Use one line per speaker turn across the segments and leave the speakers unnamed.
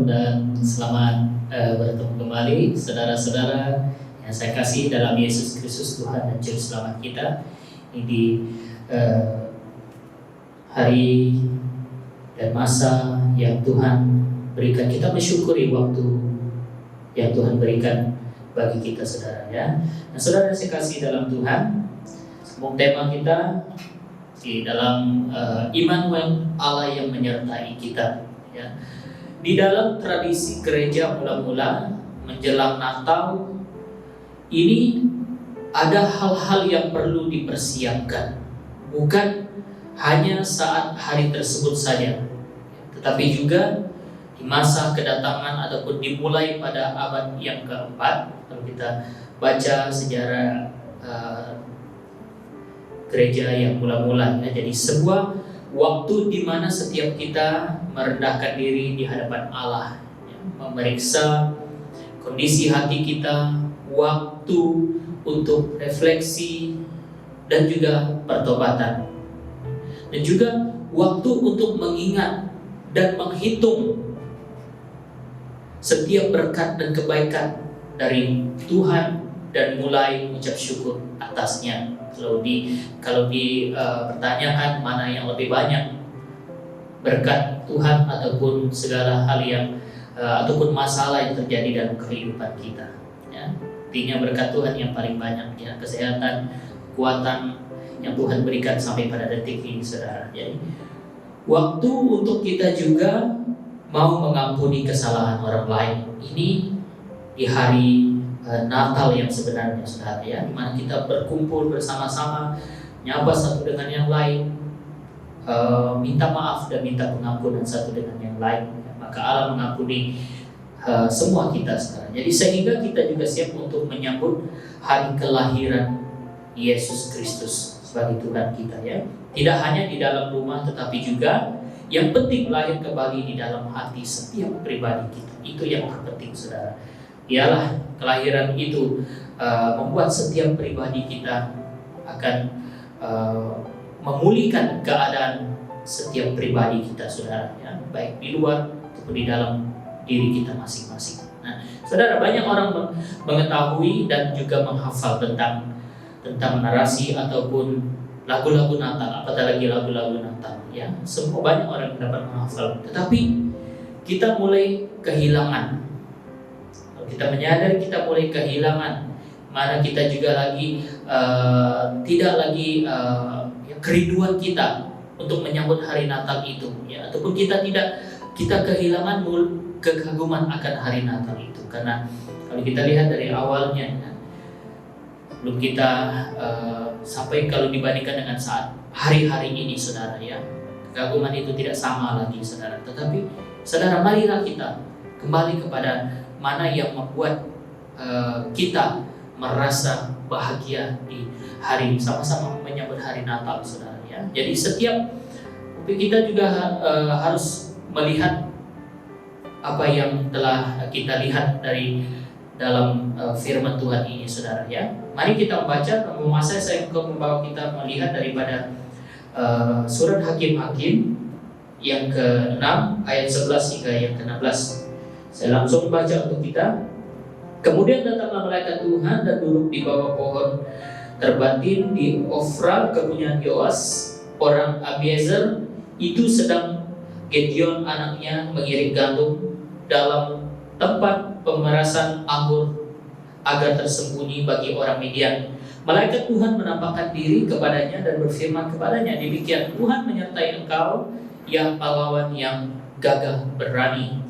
Shalom dan selamat bertemu kembali saudara-saudara yang saya kasih dalam Yesus Kristus Tuhan dan Juru Selamat kita. Ini di hari dan masa yang Tuhan berikan, kita mensyukuri waktu yang Tuhan berikan bagi kita saudara ya. Nah saudara saya kasih dalam Tuhan, sambung tema kita di dalam Immanuel, Allah yang menyertai kita ya. Di dalam tradisi gereja mula-mula menjelang Natal ini ada hal-hal yang perlu dipersiapkan, bukan hanya saat hari tersebut saja, tetapi juga di masa kedatangan ataupun dimulai pada abad yang keempat. Kalau kita baca sejarah gereja yang mula-mula ya, jadi sebuah waktu di mana setiap kita merendahkan diri di hadapan Allah ya, memeriksa kondisi hati kita, waktu untuk refleksi dan juga pertobatan, dan juga waktu untuk mengingat dan menghitung setiap berkat dan kebaikan dari Tuhan dan mulai mengucap syukur atasnya. Kalau dipertanyakan mana yang lebih banyak, berkat Tuhan ataupun segala hal yang ataupun masalah yang terjadi dalam kehidupan kita ya. Artinya berkat Tuhan yang paling banyak ya, kesehatan, kekuatan yang Tuhan berikan sampai pada detik ini saudara. Jadi waktu untuk kita juga mau mengampuni kesalahan orang lain ini di hari Natal yang sebenarnya saudara ya, dimana kita berkumpul bersama-sama, nyapa satu dengan yang lain, minta maaf dan minta pengampunan satu dengan yang lain ya. Maka Allah mengampuni semua kita saudara. Jadi sehingga kita juga siap untuk menyambut hari kelahiran Yesus Kristus sebagai Tuhan kita ya. Tidak hanya di dalam rumah tetapi juga yang penting lahir kembali di dalam hati setiap pribadi kita. Itu yang terpenting saudara. Ialah kelahiran itu membuat setiap pribadi kita akan memulihkan keadaan setiap pribadi kita saudara ya, baik di luar ataupun di dalam diri kita masing-masing. Nah, saudara, banyak orang mengetahui dan juga menghafal tentang narasi ataupun lagu-lagu Natal, apatah lagi lagu-lagu Natal ya. Semua banyak orang yang dapat menghafal, tetapi kita mulai kehilangan. Kita menyadari kita mulai kehilangan, mana kita juga lagi tidak lagi kerinduan kita untuk menyambut hari Natal itu ya, ataupun kita kehilangan kekaguman akan hari Natal itu. Karena kalau kita lihat dari awalnya ya, belum kita sampai kalau dibandingkan dengan saat hari-hari ini saudara ya, kekaguman itu tidak sama lagi saudara. Tetapi saudara, marilah kita kembali kepada mana yang membuat kita merasa bahagia di hari sama-sama menyambut hari Natal saudara ya. Jadi setiap kita juga harus melihat apa yang telah kita lihat dari dalam firman Tuhan ini saudara ya. Mari kita membaca, masa saya membawa kita melihat daripada surat Hakim-Hakim yang ke-6 ayat 11 hingga yang ke-16. Saya langsung baca untuk kita. Kemudian datanglah malaikat Tuhan dan duduk di bawah pohon terbatin di Ofra, kepunyaan Yoas orang Abiezer. Itu sedang Gideon anaknya mengirik gandum dalam tempat pemerasan anggur agar tersembunyi bagi orang Midian. Malaikat Tuhan menampakkan diri kepadanya dan berfirman kepadanya, demikian Tuhan menyertai engkau yang pahlawan yang gagah berani.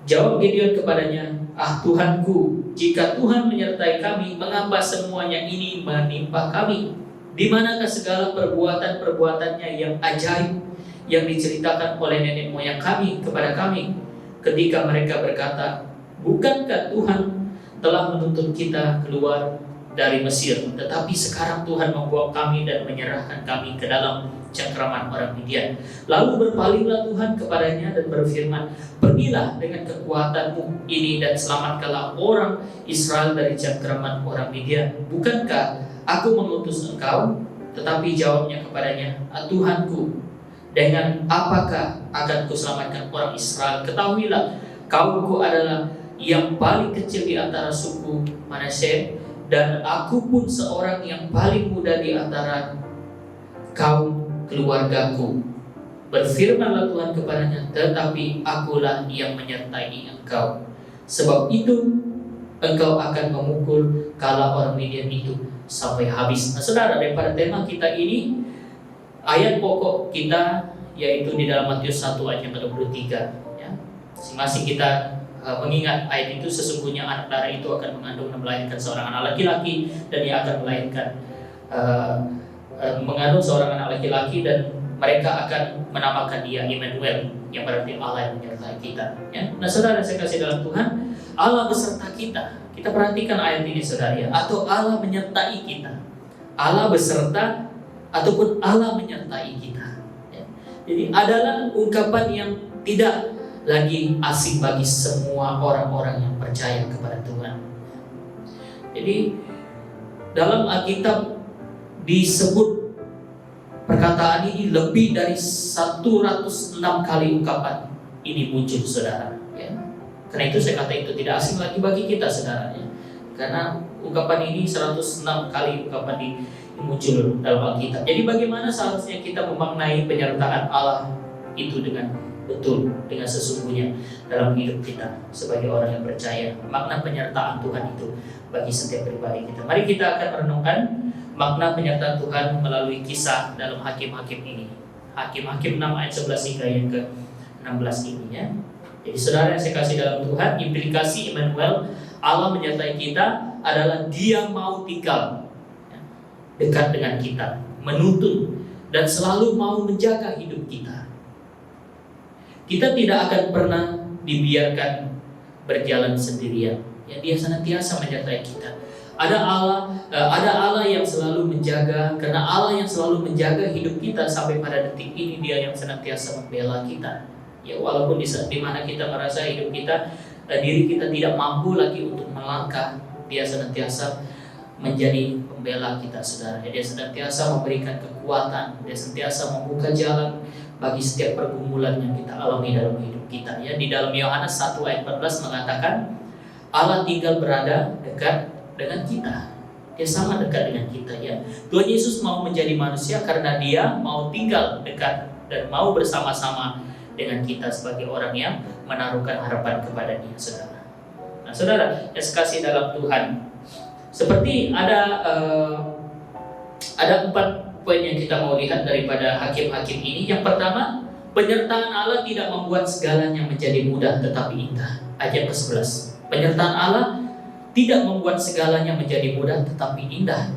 Jawab Gideon kepadanya, ah Tuhanku, jika Tuhan menyertai kami, mengapa semuanya ini menimpa kami? Di manakah segala perbuatan-perbuatannya yang ajaib yang diceritakan oleh nenek moyang kami kepada kami? Ketika mereka berkata, bukankah Tuhan telah menuntun kita keluar dari Mesir, tetapi sekarang Tuhan membawa kami dan menyerahkan kami ke dalam cengkraman orang Midian. Lalu berpalinglah Tuhan kepadanya dan berfirman, pergilah dengan kekuatanmu ini dan selamatkanlah orang Israel dari cengkraman orang Midian. Bukankah aku mengutus engkau? Tetapi jawabnya kepadanya, Tuhanku, dengan apakah akan kuselamatkan orang Israel? Ketahuilah Kaumku adalah yang paling kecil di antara suku Manasye, dan aku pun seorang yang paling muda di antara kaum keluargaku. Berfirmanlah Tuhan kepadanya, tetapi akulah yang menyertai engkau. Sebab itu engkau akan memukul kala orang Midian itu sampai habis. Nah saudara, daripada tema kita ini, ayat pokok kita yaitu di dalam Matius 1 ayat yang ke-23 ya. Masing-masing kita mengingat ayat itu, sesungguhnya anak darah itu akan mengandung dan melahirkan seorang anak laki-laki, dan ia akan melahirkan mengandung seorang anak laki-laki, dan mereka akan menamakan dia Immanuel, yang berarti Allah yang menyertai kita ya. Nah saudara saya kasih dalam Tuhan, Allah beserta kita. Kita perhatikan ayat ini saudara ya, atau Allah menyertai kita, Allah beserta ataupun Allah menyertai kita ya. Jadi adalah ungkapan yang tidak lagi asing bagi semua orang-orang yang percaya kepada Tuhan. Jadi dalam Alkitab disebut perkataan ini lebih dari 106 kali ungkapan ini muncul saudara ya. Karena itu saya kata itu tidak asing lagi bagi kita saudara ya. Karena ungkapan ini 106 kali ungkapan ini muncul dalam Alkitab. Jadi bagaimana seharusnya kita memaknai penyertaan Allah itu dengan betul, dengan sesungguhnya dalam hidup kita sebagai orang yang percaya. Makna penyertaan Tuhan itu bagi setiap pribadi kita. Mari kita akan merenungkan makna penyertaan Tuhan melalui kisah dalam Hakim-Hakim ini. Hakim-Hakim 6 ayat 11 hingga yang ke-16 ini ya. Jadi saudara yang saya kasih dalam Tuhan, implikasi Immanuel, Allah menyertai kita adalah Dia mau tinggal dekat dengan kita, menuntun dan selalu mau menjaga hidup kita. Kita tidak akan pernah dibiarkan berjalan sendirian. Ya, Dia senantiasa menyertai kita. Ada Allah yang selalu menjaga, karena Allah yang selalu menjaga hidup kita sampai pada detik ini, Dia yang senantiasa membela kita. Ya, walaupun di mana kita merasa hidup kita, diri kita tidak mampu lagi untuk melangkah, Dia senantiasa menjadi pembela kita saudara. Dia senantiasa memberikan kekuatan, Dia senantiasa membuka jalan bagi setiap pergumulan yang kita alami dalam hidup kita ya. Di dalam Yohanes 1 ayat 14 mengatakan Allah tinggal berada dekat dengan kita. Dia sama dekat dengan kita ya. Tuhan Yesus mau menjadi manusia karena Dia mau tinggal dekat dan mau bersama-sama dengan kita sebagai orang yang menaruhkan harapan kepada Dia saudara. Nah saudara yang sekasih dalam Tuhan, seperti ada 4 poin yang kita mau lihat daripada Hakim-Hakim ini. Yang pertama, penyertaan Allah tidak membuat segalanya menjadi mudah tetapi indah. Ayat ke-11. Penyertaan Allah tidak membuat segalanya menjadi mudah tetapi indah.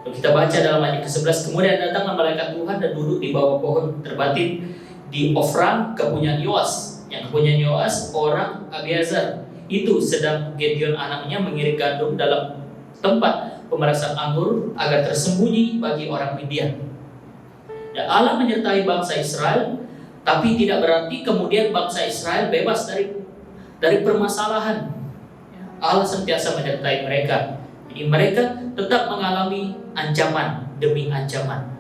Lalu kita baca dalam ayat ke-11, kemudian datanglah malaikat Tuhan dan duduk di bawah pohon terbatin di Ofra, kepunyaan Yoas. Yang kepunyaan Yoas orang Abiazar. Itu sedang Gideon anaknya mengirik gandum dalam tempat pemerasan anggur agar tersembunyi bagi orang Midian. Dan Allah menyertai bangsa Israel, tapi tidak berarti kemudian bangsa Israel bebas dari permasalahan. Allah sentiasa menyertai mereka. Jadi mereka tetap mengalami ancaman demi ancaman.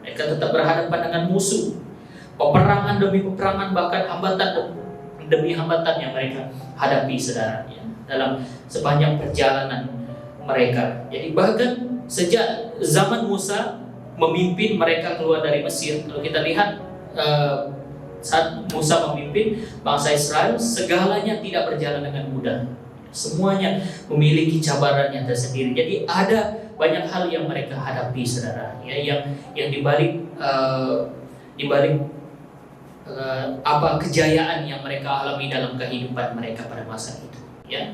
Mereka tetap berhadapan dengan musuh, peperangan demi peperangan, bahkan hambatan demi hambatan yang mereka hadapi saudara dalam sepanjang perjalanan mereka. Jadi bahkan sejak zaman Musa memimpin mereka keluar dari Mesir, kalau kita lihat saat Musa memimpin bangsa Israel, segalanya tidak berjalan dengan mudah. Semuanya memiliki cabarannya tersendiri. Jadi ada banyak hal yang mereka hadapi saudara ya, yang dibalik kejayaan yang mereka alami dalam kehidupan mereka pada masa itu ya.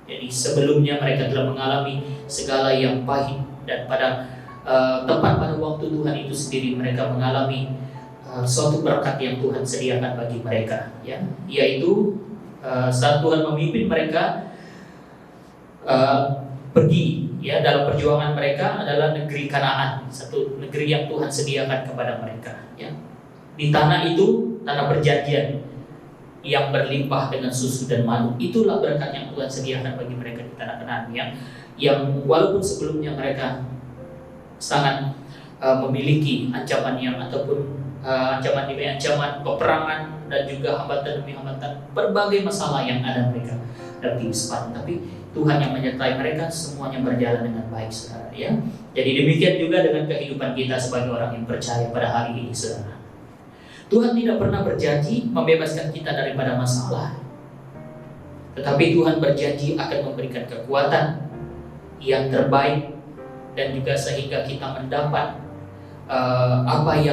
Jadi sebelumnya mereka telah mengalami segala yang pahit, dan pada tepat pada waktu Tuhan itu sendiri mereka mengalami suatu berkat yang Tuhan sediakan bagi mereka ya, yaitu saat Tuhan memimpin mereka pergi ya, dalam perjuangan mereka adalah negeri Kanaan, satu negeri yang Tuhan sediakan kepada mereka ya. Di tanah itu, tanah perjanjian yang berlimpah dengan susu dan madu, itulah berkat yang Tuhan sediakan bagi mereka di tanah Kanaan yang walaupun sebelumnya mereka sangat memiliki ancaman yang ataupun ancaman demi ancaman, peperangan, dan juga hambatan demi hambatan, berbagai masalah yang ada mereka hadapi sepanjang. Tapi Tuhan yang menyertai mereka, semuanya berjalan dengan baik, saudara. Ya, jadi demikian juga dengan kehidupan kita sebagai orang yang percaya pada hari ini, saudara. Tuhan tidak pernah berjanji membebaskan kita daripada masalah, tetapi Tuhan berjanji akan memberikan kekuatan yang terbaik, dan juga sehingga kita mendapat apapun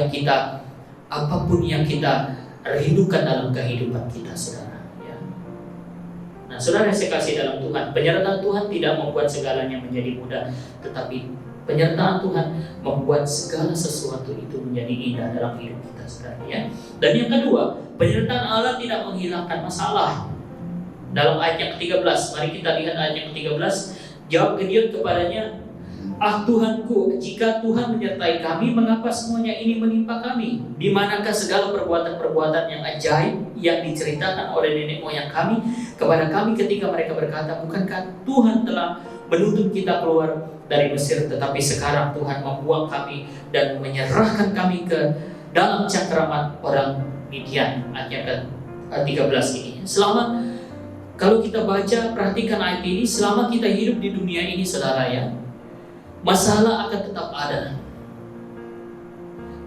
yang kita rindukan dalam kehidupan kita, saudara. Ya. Nah, saudara yang saya kasih dalam Tuhan, penyertaan Tuhan tidak membuat segalanya menjadi mudah, tetapi penyertaan Tuhan membuat segala sesuatu itu menjadi indah dalam hidup kita, saudara. Ya. Dan yang kedua, penyertaan Allah tidak menghilangkan masalah. Dalam ayat yang ke-13, mari kita lihat ayat yang ke-13. Jawab Gideon kepadanya, "Ah Tuhanku, jika Tuhan menyertai kami, mengapa semuanya ini menimpa kami? Di manakah segala perbuatan-perbuatan yang ajaib yang diceritakan oleh nenek moyang kami kepada kami ketika mereka berkata, bukankah Tuhan telah menuntut kita keluar dari Mesir? Tetapi sekarang Tuhan membuang kami dan menyerahkan kami ke dalam cengkeraman orang Midian." Ayat yang ke-13 ini. Kalau kita baca, perhatikan ayat ini, selama kita hidup di dunia ini, saudara, ya, masalah akan tetap ada.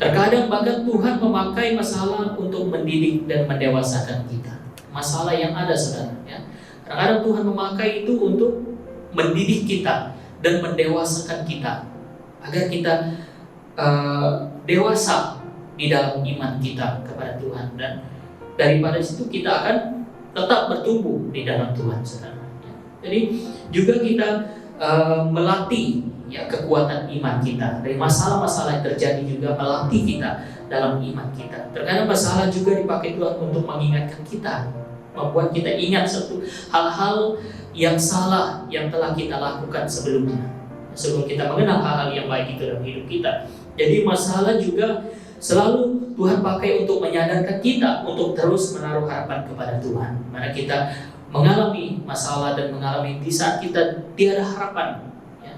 Terkadang bahkan Tuhan memakai masalah untuk mendidik dan mendewasakan kita. Masalah yang ada, saudara, ya. Terkadang Tuhan memakai itu untuk mendidik kita dan mendewasakan kita, agar kita dewasa di dalam iman kita kepada Tuhan, dan daripada situ kita akan tetap bertumbuh di dalam Tuhan, saudara. Jadi juga kita melatih, ya, kekuatan iman kita. Dari masalah-masalah yang terjadi juga melatih kita dalam iman kita. Terkadang masalah juga dipakai Tuhan untuk mengingatkan kita, membuat kita ingat satu hal-hal yang salah yang telah kita lakukan sebelumnya, sebelum kita mengenal hal-hal yang baik itu dalam hidup kita. Jadi masalah juga selalu Tuhan pakai untuk menyadarkan kita untuk terus menaruh harapan kepada Tuhan. Mana kita mengalami masalah dan mengalami di saat kita tiada harapan, ya,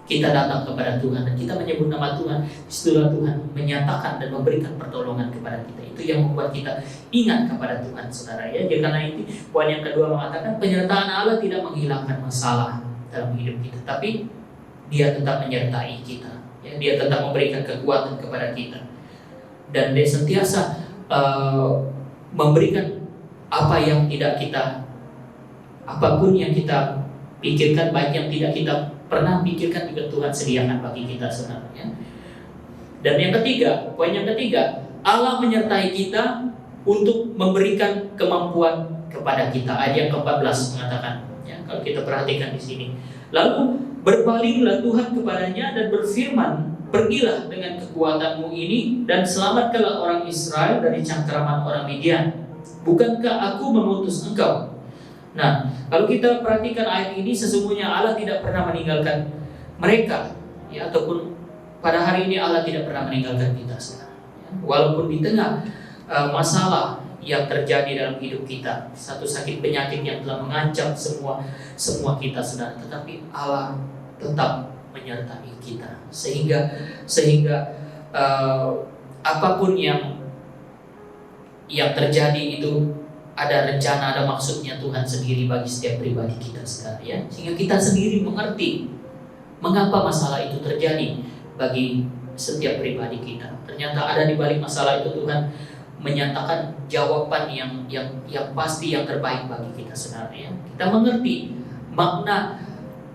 kita datang kepada Tuhan dan kita menyebut nama Tuhan. Disitulah Tuhan menyatakan dan memberikan pertolongan kepada kita. Itu yang membuat kita ingat kepada Tuhan, saudara. Ya, karena itu poin yang kedua mengatakan penyertaan Allah tidak menghilangkan masalah dalam hidup kita, tapi Dia tetap menyertai kita. Ya, Dia tetap memberikan kekuatan kepada kita. Dan Dia sentiasa memberikan apa yang tidak kita, apapun yang kita pikirkan, baik yang tidak kita pernah pikirkan juga Tuhan sediakan bagi kita, saudara. Ya. Dan yang ketiga, poin yang ketiga, Allah menyertai kita untuk memberikan kemampuan kepada kita. Ayat yang ke-14 mengatakan, ya, kalau kita perhatikan di sini, lalu berpalinglah Tuhan kepadanya dan berfirman, pergilah dengan kekuatanmu ini dan selamatkanlah orang Israel dari cengkeraman orang Midian. Bukankah aku mengutus engkau? Nah, kalau kita perhatikan ayat ini, sesungguhnya Allah tidak pernah meninggalkan mereka, ya, ataupun pada hari ini Allah tidak pernah meninggalkan kita, saudara. Ya, walaupun di tengah masalah yang terjadi dalam hidup kita, satu sakit penyakit yang telah mengancam semua kita, saudara, tetapi Allah tetap menyertai kita, sehingga apapun yang terjadi itu ada rencana, ada maksudnya Tuhan sendiri bagi setiap pribadi kita, saudara, ya. Sehingga kita sendiri mengerti mengapa masalah itu terjadi bagi setiap pribadi kita. Ternyata ada di balik masalah itu Tuhan menyatakan jawaban yang pasti, yang terbaik bagi kita, saudara, ya. Kita mengerti makna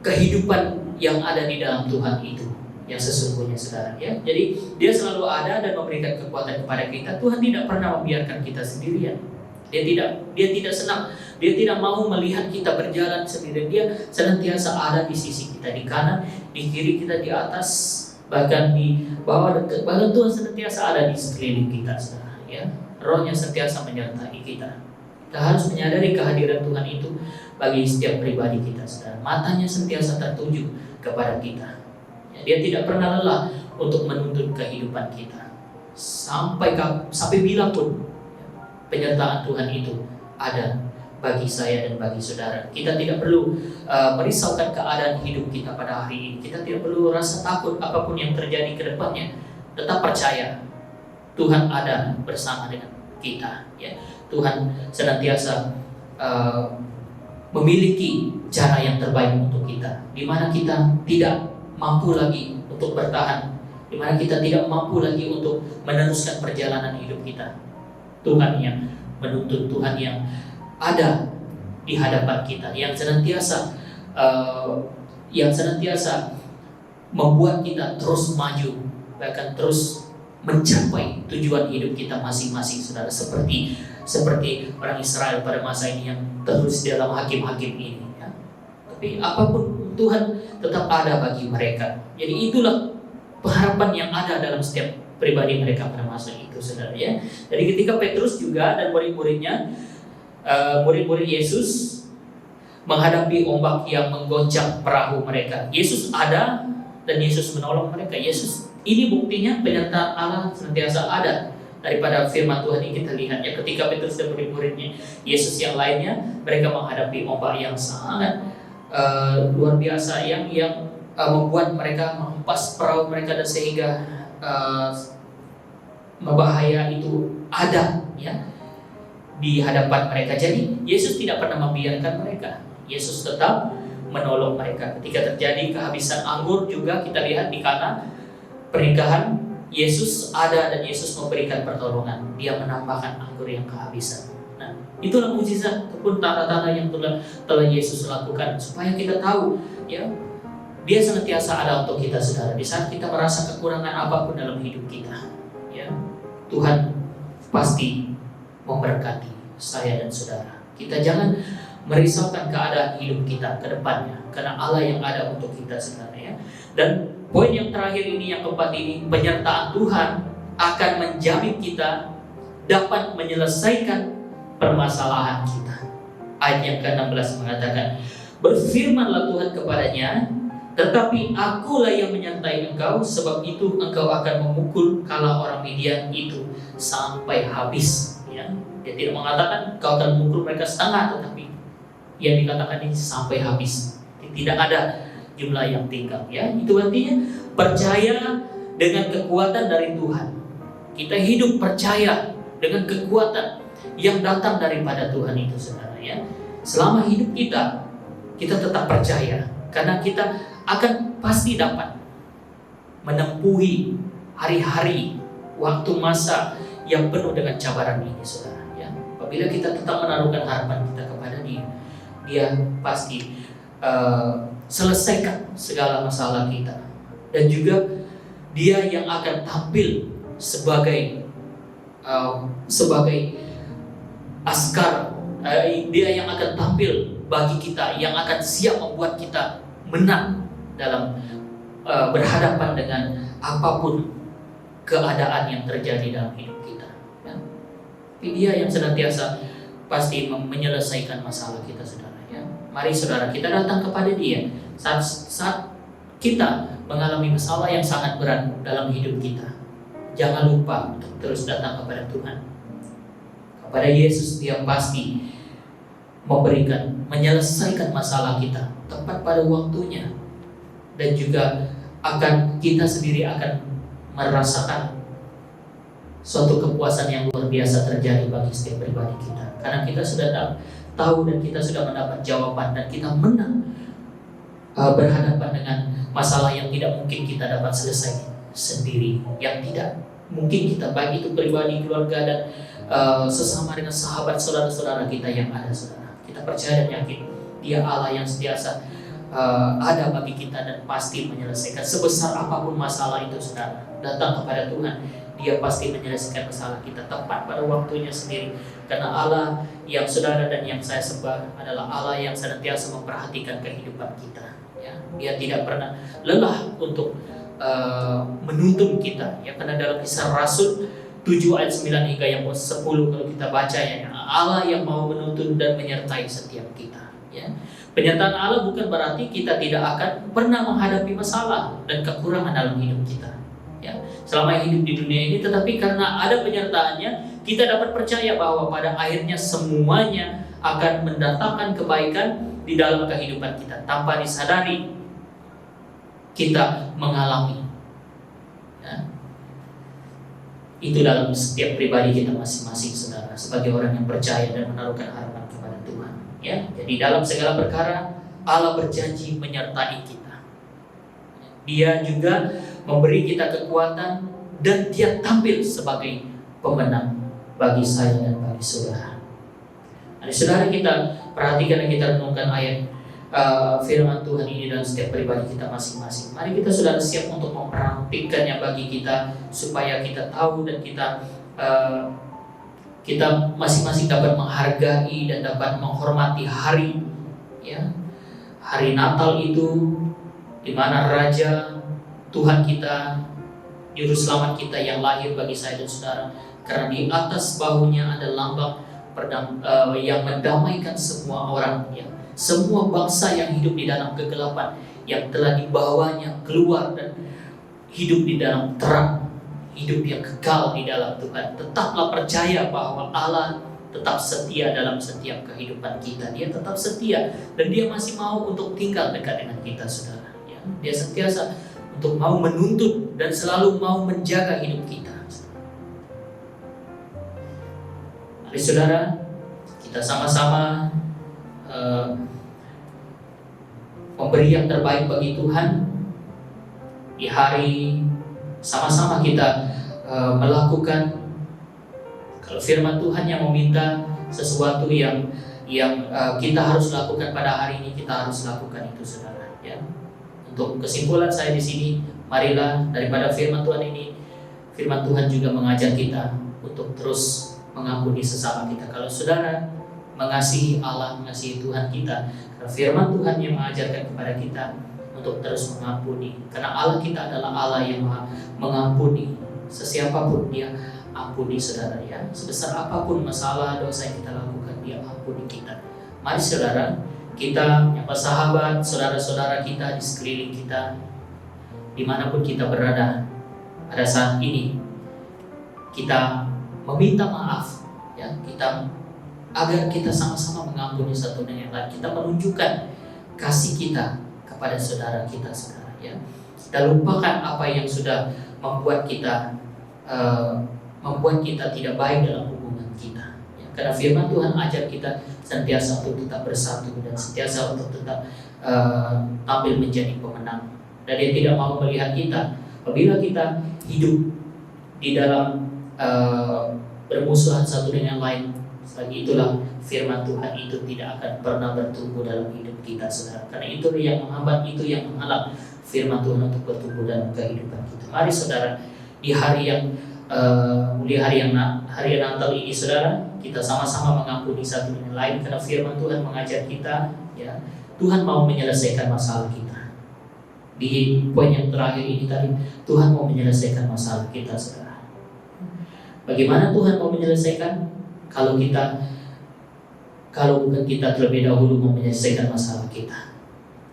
kehidupan yang ada di dalam Tuhan itu yang sesungguhnya, saudara, ya. Jadi Dia selalu ada dan memberikan kekuatan kepada kita. Tuhan tidak pernah membiarkan kita sendirian. Dia tidak senang, Dia tidak mau melihat kita berjalan sendirian. Dia senantiasa ada di sisi kita, di kanan, di kiri kita, di atas, bahkan di bawah, bahkan Tuhan senantiasa ada di sekeliling kita, saudara, ya. Roh-Nya senantiasa menyertai kita. Kita harus menyadari kehadiran Tuhan itu bagi setiap pribadi kita, saudara. Matanya senantiasa tertuju kepada kita. Ya, Dia tidak pernah lelah untuk menuntun kehidupan kita. Sampai bila pun penyertaan Tuhan itu ada bagi saya dan bagi saudara. Kita tidak perlu merisaukan keadaan hidup kita pada hari ini. Kita tidak perlu rasa takut apapun yang terjadi ke depannya. Tetap percaya Tuhan ada bersama dengan kita, ya. Tuhan senantiasa memiliki cara yang terbaik untuk kita, di mana kita tidak mampu lagi untuk bertahan, di mana kita tidak mampu lagi untuk meneruskan perjalanan hidup kita. Tuhan yang menuntut, Tuhan yang ada di hadapan kita, yang senantiasa membuat kita terus maju, bahkan terus mencapai tujuan hidup kita masing-masing, saudara. Seperti orang Israel pada masa ini yang terus dalam hakim-hakim ini, ya. Tapi apapun, Tuhan tetap ada bagi mereka. Jadi itulah pengharapan yang ada dalam setiap pribadi mereka pada masa itu, saudara, ya. Jadi ketika Petrus juga dan murid-muridnya, murid-murid Yesus menghadapi ombak yang menggoncang perahu mereka, Yesus ada dan Yesus menolong mereka. Yesus ini buktinya penyertaan Allah senantiasa ada. Daripada firman Tuhan ini kita lihat, ya, ketika Petrus dan murid-muridnya Yesus yang lainnya, mereka menghadapi ombak yang sangat luar biasa, yang membuat mereka menghempas perahu mereka, dan sehingga bahaya itu ada, ya, di hadapan mereka. Jadi Yesus tidak pernah membiarkan mereka. Yesus tetap menolong mereka. Ketika terjadi kehabisan anggur juga, kita lihat di Kana pernikahan, Yesus ada dan Yesus memberikan pertolongan. Dia menambahkan anggur yang kehabisan. Nah, itulah mukjizat ataupun tanda-tanda yang telah Yesus lakukan, supaya kita tahu, ya, Dia senantiasa ada untuk kita, saudara. Di saat kita merasa kekurangan apapun dalam hidup kita, ya, Tuhan pasti memberkati saya dan saudara. Kita jangan merisaukan keadaan hidup kita ke depannya, karena Allah yang ada untuk kita, saudara, ya. Dan poin yang terakhir ini, yang keempat ini, penyertaan Tuhan akan menjamin kita dapat menyelesaikan permasalahan kita. Ayat yang ke-16 mengatakan, berfirmanlah Tuhan kepadanya, tetapi akulah yang menyertai engkau, sebab itu engkau akan memukul kala orang Midian itu sampai habis. Ya. Dia tidak mengatakan kau akan memukul mereka setengah, tetapi yang dikatakan ini sampai habis. Tidak ada jumlah yang tinggal, ya. Itu artinya percaya dengan kekuatan dari Tuhan. Kita hidup percaya dengan kekuatan yang datang daripada Tuhan itu, saudara, ya. Selama hidup kita tetap percaya, karena kita akan pasti dapat menempuhi hari-hari, waktu masa yang penuh dengan cabaran ini, saudara, ya. Apabila kita tetap menaruhkan harapan kita kepada Dia pasti selesaikan segala masalah kita, dan juga Dia yang akan tampil sebagai askar, Dia yang akan tampil bagi kita, yang akan siap membuat kita menang dalam berhadapan dengan apapun keadaan yang terjadi dalam hidup kita, ya. Tapi Dia yang senantiasa pasti menyelesaikan masalah kita, saudara. Mari, saudara, kita datang kepada Dia saat kita mengalami masalah yang sangat berat dalam hidup kita. Jangan lupa untuk terus datang kepada Tuhan, kepada Yesus. Dia pasti menyelesaikan masalah kita tepat pada waktunya, dan juga kita sendiri akan merasakan suatu kepuasan yang luar biasa terjadi bagi setiap pribadi kita, karena kita sudah tahu dan kita sudah mendapat jawaban, dan kita menang berhadapan dengan masalah yang tidak mungkin kita dapat selesai sendiri, yang tidak mungkin kita, baik itu pribadi, keluarga, dan sesama dengan sahabat, saudara-saudara kita yang ada, saudara. Kita percaya dan yakin Dia Allah yang sentiasa ada bagi kita dan pasti menyelesaikan sebesar apapun masalah itu, saudara. Datang kepada Tuhan, Dia pasti menyelesaikan masalah kita tepat pada waktunya sendiri. Karena Allah yang saudara dan yang saya sembah adalah Allah yang senantiasa memperhatikan kehidupan kita, ya. Dia tidak pernah lelah untuk menuntun kita, ya. Karena dalam Kisah Rasul 7 ayat 9 hingga yang 10 kalau kita baca, ya, Allah yang mau menuntun dan menyertai setiap kita, ya. Penyertaan Allah bukan berarti kita tidak akan pernah menghadapi masalah dan kekurangan dalam hidup kita, ya, selama hidup di dunia ini. Tetapi karena ada penyertaannya, kita dapat percaya bahwa pada akhirnya semuanya akan mendatangkan kebaikan di dalam kehidupan kita. Tanpa disadari kita mengalami, ya. Itu dalam setiap pribadi kita masing-masing, saudara, sebagai orang yang percaya dan menaruhkan harapan kepada Tuhan. Ya, jadi dalam segala perkara Allah berjanji menyertai kita. Dia juga memberi kita kekuatan dan Dia tampil sebagai pemenang bagi saya dan bagi saudara. Nah, saudara, kita perhatikan dan kita renungkan ayat firman Tuhan ini dalam setiap pribadi kita masing-masing. Mari kita saudara siap untuk mempraktikkannya bagi kita, supaya kita tahu dan kita masing-masing dapat menghargai dan dapat menghormati hari, ya, hari Natal itu, di mana Raja Tuhan kita, Juru Selamat kita yang lahir bagi saya dan saudara. Karena di atas bahunya ada lambang yang mendamaikan semua orang, ya, semua bangsa yang hidup di dalam kegelapan, yang telah dibawanya keluar dan hidup di dalam terang, hidup yang kekal di dalam Tuhan. Tetaplah percaya bahwa Allah tetap setia dalam setiap kehidupan kita. Dia tetap setia dan Dia masih mau untuk tinggal dekat dengan kita, saudara. Ya, Dia sentiasa untuk mau menuntut dan selalu mau menjaga hidup kita. Mari saudara, kita sama-sama memberi yang terbaik bagi Tuhan di hari. Sama-sama kita melakukan, kalau firman Tuhan yang meminta sesuatu yang kita harus lakukan pada hari ini, kita harus lakukan itu, saudara. Ya. Untuk kesimpulan saya di sini, marilah daripada firman Tuhan ini, firman Tuhan juga mengajar kita untuk terus mengampuni sesama kita. Kalau saudara mengasihi Allah, mengasihi Tuhan kita, karena firman Tuhan yang mengajarkan kepada kita untuk terus mengampuni. Karena Allah kita adalah Allah yang mengampuni. Sesiapapun Dia ampuni, saudara, ya. Sebesar apapun masalah dosa yang kita lakukan, Dia ampuni kita. Mari saudara, kita yang bersahabat, saudara-saudara kita di sekeliling kita, dimanapun kita berada pada saat ini, kita meminta maaf, ya, agar kita sama-sama mengampuni satu dan yang lain. Kita menunjukkan kasih kita kepada saudara kita, saudara, ya. Kita lupakan apa yang sudah membuat kita tidak baik dalam hubungan kita, ya. Karena firman Tuhan ajar kita senantiasa untuk tetap bersatu dan senantiasa untuk tetap tampil menjadi pemenang. Dan Dia tidak mau melihat kita apabila kita hidup di dalam bermusuhan satu dengan yang lain. Selagi itulah firman Tuhan itu tidak akan pernah bertumbuh dalam hidup kita, saudara. Karena itu yang menghambat, itu yang menghalang firman Tuhan untuk bertumbuh dalam kehidupan kita. Mari saudara, di hari Natal ini, saudara, kita sama-sama mengampuni satu dengan lain. Karena firman Tuhan mengajar kita, ya, Tuhan mau menyelesaikan masalah kita. Di poin yang terakhir ini tadi, Tuhan mau menyelesaikan masalah kita, saudara. Bagaimana Tuhan mau menyelesaikan? Kalau bukan kita terlebih dahulu mau menyelesaikan masalah kita.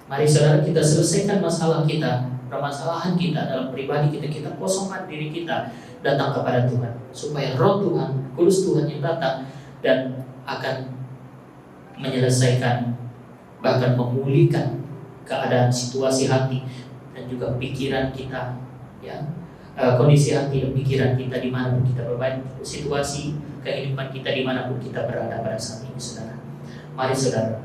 Mari saudara, kita selesaikan masalah kita, permasalahan kita dalam pribadi kita. Kita kosongkan diri kita, datang kepada Tuhan, supaya Roh Tuhan, Kudus Tuhan yang datang dan akan menyelesaikan, bahkan memulihkan keadaan situasi hati dan juga pikiran kita, ya. Kondisi hati dan pikiran kita dimanapun kita berada, situasi kehidupan kita dimanapun kita berada pada saat ini, saudara. Mari saudara,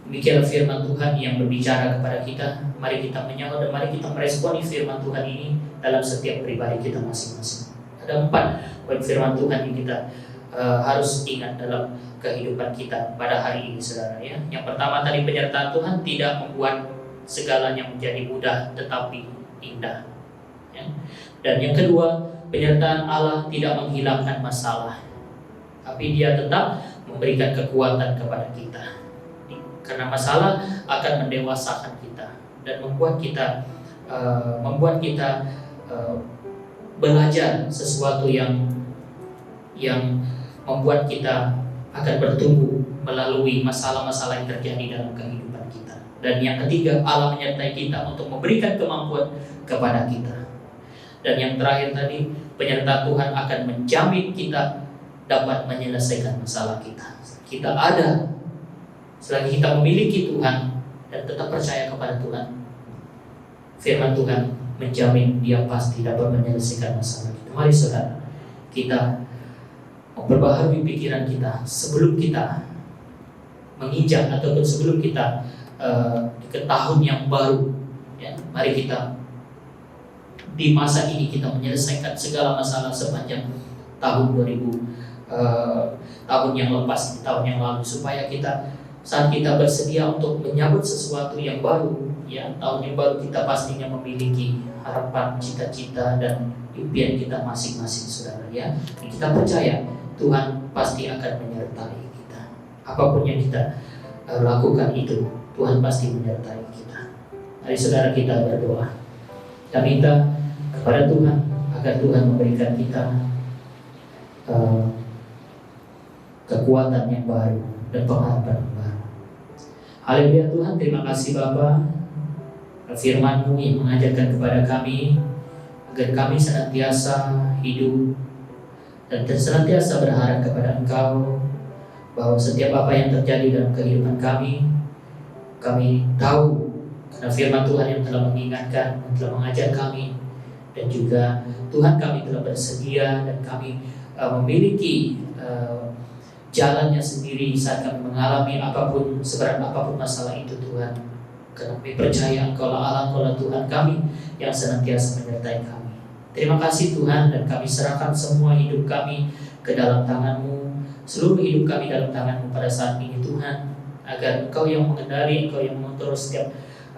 demikianlah firman Tuhan yang berbicara kepada kita. Mari kita menyahut dan mari kita meresponi firman Tuhan ini dalam setiap pribadi kita masing-masing. Ada 4 poin firman Tuhan yang kita harus ingat dalam kehidupan kita pada hari ini, saudara, ya. Yang pertama tadi, penyertaan Tuhan tidak membuat segalanya menjadi mudah tetapi indah, ya. Dan yang kedua, penyertaan Allah tidak menghilangkan masalah, tapi Dia tetap memberikan kekuatan kepada kita. Karena masalah akan mendewasakan kita dan membuat kita belajar sesuatu yang membuat kita akan bertumbuh melalui masalah-masalah yang terjadi dalam kehidupan kita. Dan yang ketiga, Allah menyertai kita untuk memberikan kemampuan kepada kita. Dan yang terakhir tadi, penyertaan Tuhan akan menjamin kita dapat menyelesaikan masalah kita. Kita ada selagi kita memiliki Tuhan dan tetap percaya kepada Tuhan. Firman Tuhan menjamin dia pasti dapat menyelesaikan masalah kita. Mari saudara, kita memperbaharui pikiran kita sebelum kita menginjak ataupun sebelum kita ke tahun yang baru. Ya, mari kita di masa ini kita menyelesaikan segala masalah sepanjang tahun 2000 tahun yang lepas, tahun yang lalu, supaya kita saat kita bersedia untuk menyambut sesuatu yang baru, ya, tahun yang baru, kita pastinya memiliki harapan, cita-cita dan impian kita masing-masing, saudara, ya. Dan kita percaya Tuhan pasti akan menyertai kita. Apapun yang kita lakukan itu, Tuhan pasti menyertai kita. Mari saudara kita berdoa. Kita minta kepada Tuhan agar Tuhan memberikan kita kekuatan yang baru dan pengharapan yang baru. Haleluya Tuhan, terima kasih Bapa, firman-Mu yang mengajarkan kepada kami agar kami senantiasa hidup dan senantiasa berharap kepada Engkau, bahwa setiap apa yang terjadi dalam kehidupan kami tahu karena firman Tuhan yang telah mengingatkan, yang telah mengajar kami, dan juga Tuhan kami telah bersedia dan kami memiliki jalannya sendiri saat kami mengalami apapun, seberat apapun masalah itu Tuhan. Karena kami percaya Engkau lah Allah, Engkau lah Tuhan kami yang senantiasa menyertai kami. Terima kasih Tuhan, dan kami serahkan semua hidup kami ke dalam tangan-Mu, seluruh hidup kami dalam tangan-Mu pada saat ini Tuhan, agar Engkau yang mengendali, Engkau yang mengontrol setiap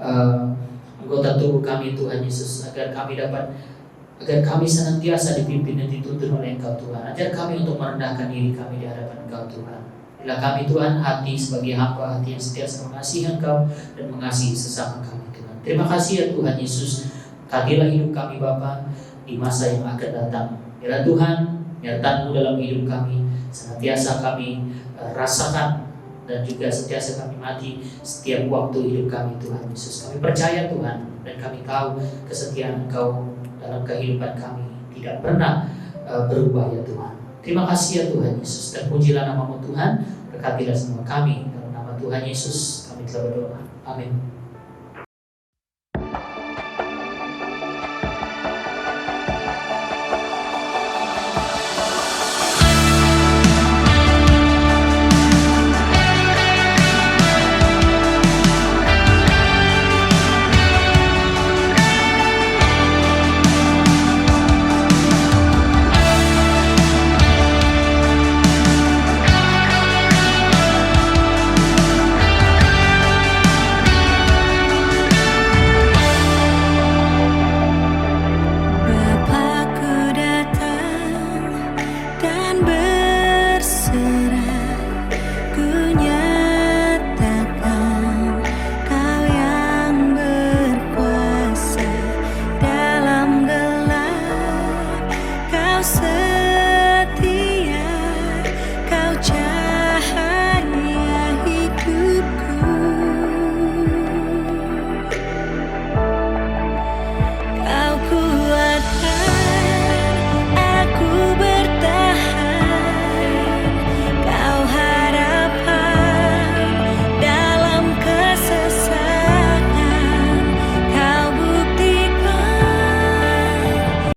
anggota tubuh kami Tuhan Yesus, agar kami senantiasa dipimpin dan dituntun oleh Engkau Tuhan. Ajar kami untuk merendahkan diri kami di hadapan Engkau Tuhan. Bila kami Tuhan hati sebagai hamba, hati yang sentiasa mengasihi Engkau dan mengasihi sesama kami Tuhan. Terima kasih ya Tuhan Yesus. Kadilah hidup kami Bapa di masa yang akan datang. Bila Tuhan nyertaan-Mu dalam hidup kami, senantiasa kami rasakan dan juga sentiasa kami mati setiap waktu hidup kami Tuhan Yesus. Kami percaya Tuhan, dan kami tahu kesetiaan Engkau dalam kehidupan kami tidak pernah berubah ya Tuhan. Terima kasih ya Tuhan Yesus, dan pujilah nama-Mu Tuhan. Berkatilah semua kami, dalam nama Tuhan Yesus kami telah berdoa. Amin.